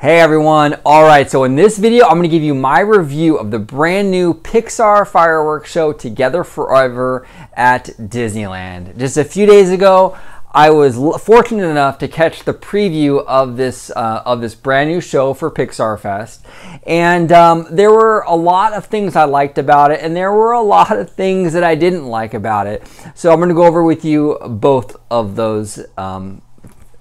Hey everyone, alright, so in this video I'm going to give you my review of the brand new Pixar fireworks show Together Forever at Disneyland. Just a few days ago, I was fortunate enough to catch the preview of this brand new show for Pixar Fest, and there were a lot of things I liked about it, and there were a lot of things that I didn't like about it. So I'm going to go over with you both of those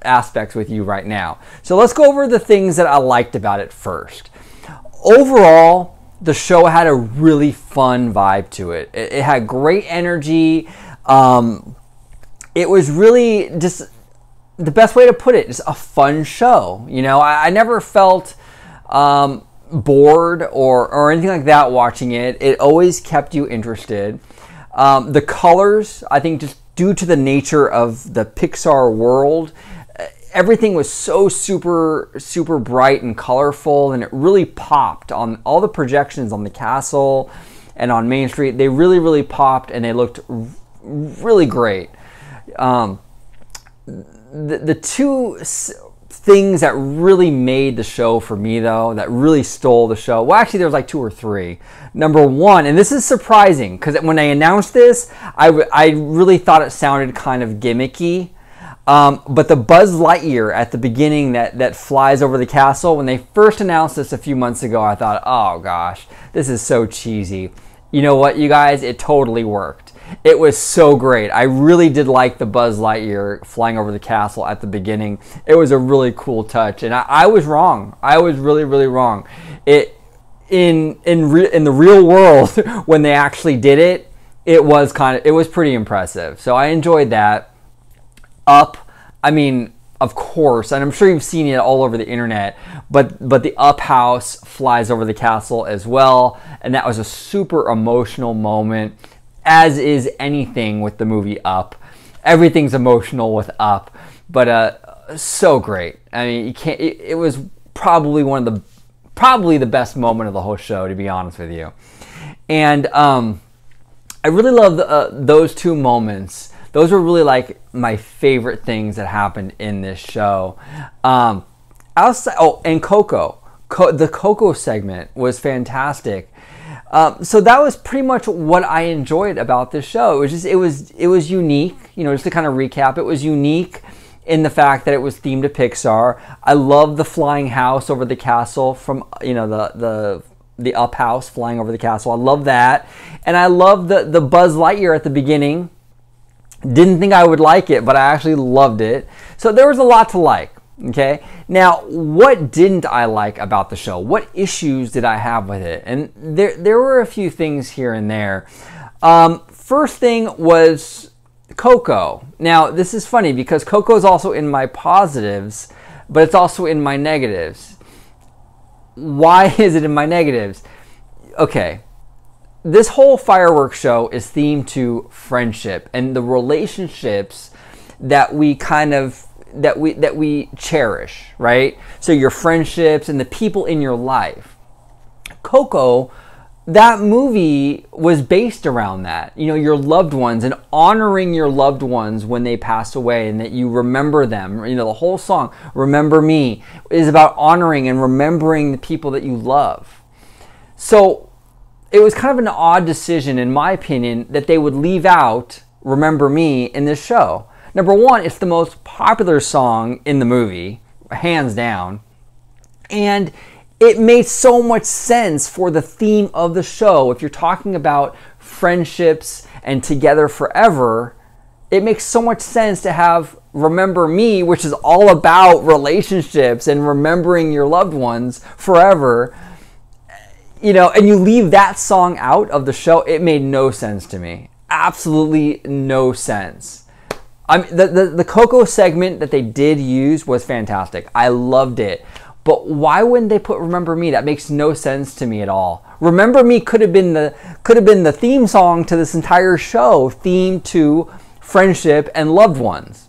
aspects with you right now. So let's go over the things that I liked about it first. Overall, the show had a really fun vibe to it. It had great energy. It was really just the best way to put it, just a fun show. You know, I never felt bored or anything like that watching it. It always kept you interested. The colors, I think, just due to the nature of the Pixar world, everything was so super bright and colorful, and it really popped on all the projections on the castle and on Main Street. They really popped, and they looked really great. The two things that really made the show for me, though, that really stole the show, well, actually there was like two or three. Number one, and this is surprising because when they announced this, I really thought it sounded kind of gimmicky. But the Buzz Lightyear at the beginning that flies over the castle, when they first announced this a few months ago, I thought, oh gosh, this is so cheesy. You know what, you guys? It totally worked. It was so great. I really did like the Buzz Lightyear flying over the castle at the beginning. It was a really cool touch, and I was wrong. I was really wrong. In the real world, when they actually did it, it was pretty impressive. So I enjoyed that. Up, I mean, of course, and I'm sure you've seen it all over the internet, but the Up house flies over the castle as well, and that was a super emotional moment, as is anything with the movie Up. Everything's emotional with Up, but so great. I mean, you can't. It was probably probably the best moment of the whole show, to be honest with you, and I really love those two moments. Those were really like my favorite things that happened in this show. And Coco. The Coco segment was fantastic. So that was pretty much what I enjoyed about this show. It was unique. You know, just to kind of recap, it was unique in the fact that it was themed to Pixar. I love the flying house over the castle from, you know, the Up house flying over the castle. I love that, and I love the Buzz Lightyear at the beginning. Didn't think I would like it, but I actually loved it. So there was a lot to like, okay? Now, what didn't I like about the show? What issues did I have with it? And there were a few things here and there. First thing was Coco. Now, this is funny because Coco is also in my positives, but it's also in my negatives. Why is it in my negatives? Okay. This whole fireworks show is themed to friendship and the relationships that we cherish, right? So your friendships and the people in your life. Coco, that movie was based around that. You know, your loved ones and honoring your loved ones when they pass away and that you remember them. You know, the whole song, Remember Me, is about honoring and remembering the people that you love. So it was kind of an odd decision, in my opinion, that they would leave out Remember Me in this show. Number one, it's the most popular song in the movie, hands down. And it made so much sense for the theme of the show. If you're talking about friendships and Together Forever, it makes so much sense to have Remember Me, which is all about relationships and remembering your loved ones forever. You know, and you leave that song out of the show, it made no sense to me. Absolutely no sense. The Coco segment that they did use was fantastic. I loved it. But why wouldn't they put Remember Me? That makes no sense to me at all. Remember Me could have been the theme song to this entire show, themed to friendship and loved ones.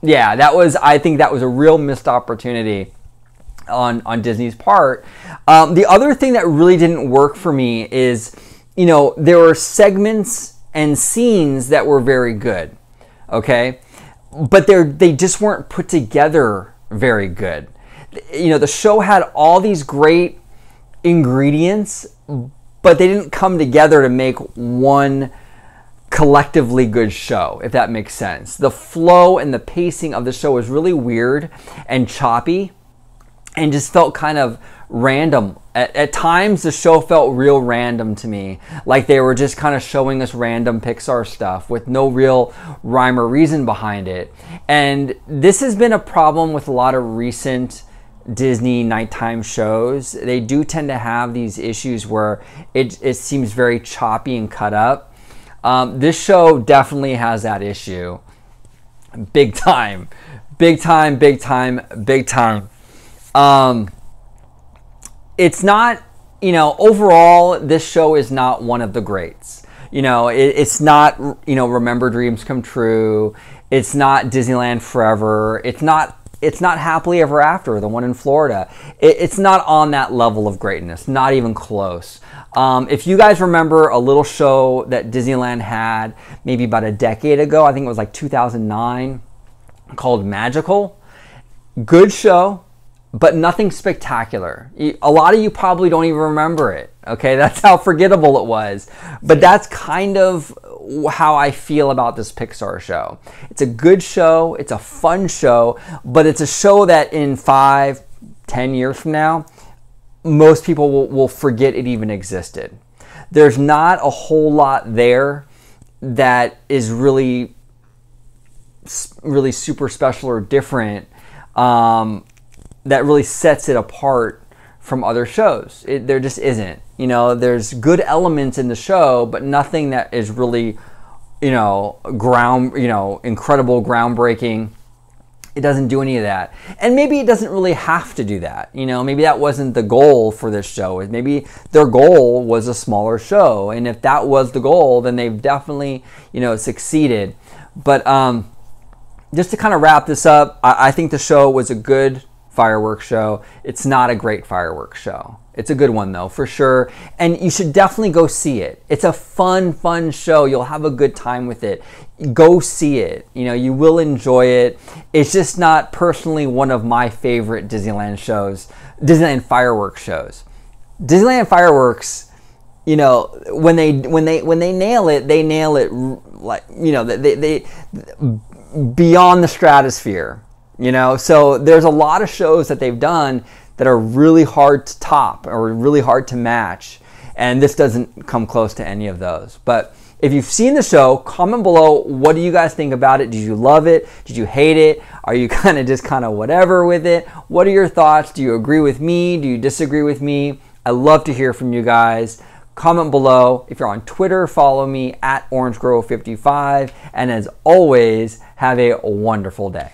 Yeah, I think that was a real missed opportunity on Disney's part. The other thing that really didn't work for me is, you know, there were segments and scenes that were very good, okay? But they just weren't put together very good. You know, the show had all these great ingredients, but they didn't come together to make one collectively good show, if that makes sense. The flow and the pacing of the show was really weird and choppy and just felt kind of random. At times, the show felt real random to me, like they were just kind of showing us random Pixar stuff with no real rhyme or reason behind it. And this has been a problem with a lot of recent Disney nighttime shows. They do tend to have these issues where it seems very choppy and cut up. This show definitely has that issue. Big time. Big time, big time, big time. It's not, you know, overall, this show is not one of the greats. You know, it's not, you know, Remember Dreams Come True. It's not Disneyland Forever. It's not Happily Ever After, the one in Florida. It's not on that level of greatness, not even close. If you guys remember a little show that Disneyland had maybe about a decade ago, I think it was like 2009, called Magical. Good show, but nothing spectacular. A lot of you probably don't even remember it. Okay, that's how forgettable it was. But that's kind of how I feel about this Pixar show. It's a good show, it's a fun show, but it's a show that in 5, 10 years from now, most people will forget it even existed. There's not a whole lot there that is really super special or different, that really sets it apart from other shows. There just isn't. You know, there's good elements in the show, but nothing that is really, you know, incredible, groundbreaking. It doesn't do any of that. And maybe it doesn't really have to do that. You know, maybe that wasn't the goal for this show. Maybe their goal was a smaller show. And if that was the goal, then they've definitely, you know, succeeded. But just to kind of wrap this up, I think the show was a good fireworks show. It's not a great fireworks show. It's a good one though, for sure. And you should definitely go see it. It's a fun show. You'll have a good time with it. Go see it. You know, you will enjoy it. It's just not personally one of my favorite Disneyland shows, Disneyland fireworks shows. Disneyland fireworks, you know, when they nail it, they nail it like, you know, they beyond the stratosphere. You know, so there's a lot of shows that they've done that are really hard to top or really hard to match. And this doesn't come close to any of those. But if you've seen the show, comment below. What do you guys think about it? Did you love it? Did you hate it? Are you kind of whatever with it? What are your thoughts? Do you agree with me? Do you disagree with me? I love to hear from you guys. Comment below. If you're on Twitter, follow me at OrangeGrow55. And as always, have a wonderful day.